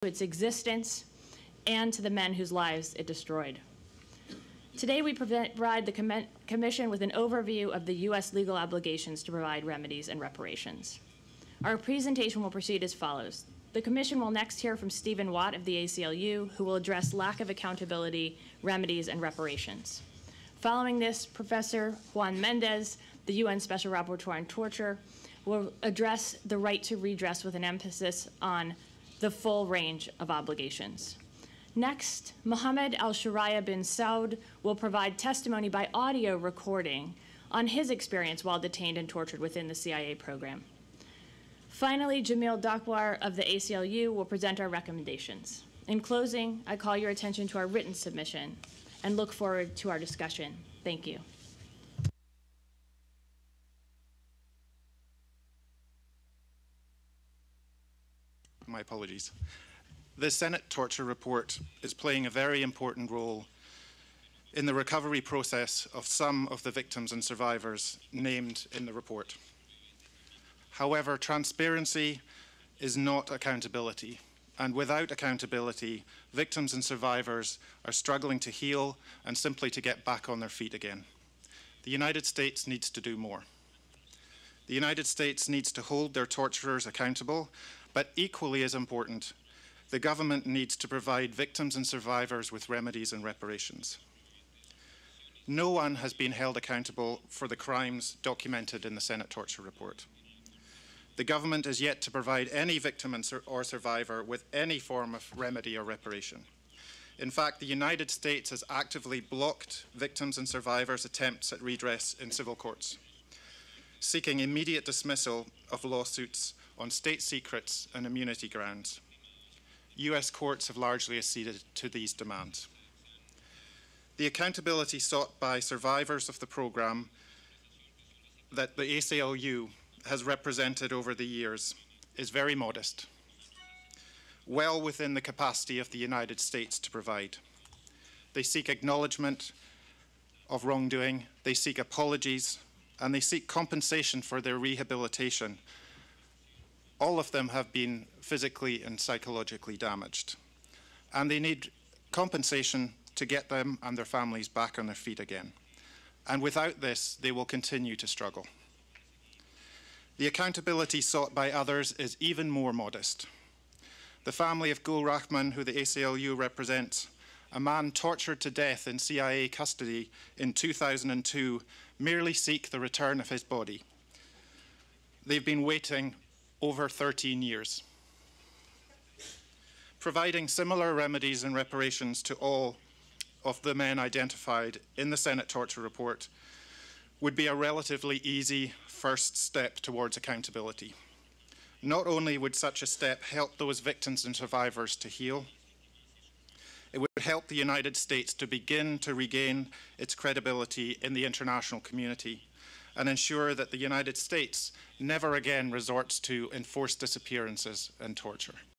its existence and to the men whose lives it destroyed. Today, we provide the Commission with an overview of the U.S. legal obligations to provide remedies and reparations. Our presentation will proceed as follows. The Commission will next hear from Stephen Watt of the ACLU, who will address lack of accountability, remedies, and reparations. Following this, Professor Juan Mendez, the UN Special Rapporteur on Torture, will address the right to redress with an emphasis on the full range of obligations. Next, Mohammed Al-Shariah bin Saud will provide testimony by audio recording on his experience while detained and tortured within the CIA program. Finally, Jamil Dakwar of the ACLU will present our recommendations. In closing, I call your attention to our written submission and look forward to our discussion. Thank you. My apologies. The Senate Torture Report is playing a very important role in the recovery process of some of the victims and survivors named in the report. However, transparency is not accountability, and without accountability, victims and survivors are struggling to heal and simply to get back on their feet again. The United States needs to do more. The United States needs to hold their torturers accountable, but equally as important, the government needs to provide victims and survivors with remedies and reparations. No one has been held accountable for the crimes documented in the Senate Torture Report. The government is yet to provide any victim or survivor with any form of remedy or reparation. In fact, the United States has actively blocked victims and survivors' attempts at redress in civil courts, seeking immediate dismissal of lawsuits on state secrets and immunity grounds. US courts have largely acceded to these demands. The accountability sought by survivors of the program that the ACLU has represented over the years is very modest, well within the capacity of the United States to provide. They seek acknowledgement of wrongdoing, they seek apologies, and they seek compensation for their rehabilitation. All of them have been physically and psychologically damaged, and they need compensation to get them and their families back on their feet again. And without this, they will continue to struggle. The accountability sought by others is even more modest. The family of Gul Rahman, who the ACLU represents, a man tortured to death in CIA custody in 2002, merely seek the return of his body. They've been waiting over 13 years. Providing similar remedies and reparations to all of the men identified in the Senate Torture Report would be a relatively easy first step towards accountability. Not only would such a step help those victims and survivors to heal, it would help the United States to begin to regain its credibility in the international community and ensure that the United States never again resorts to enforced disappearances and torture.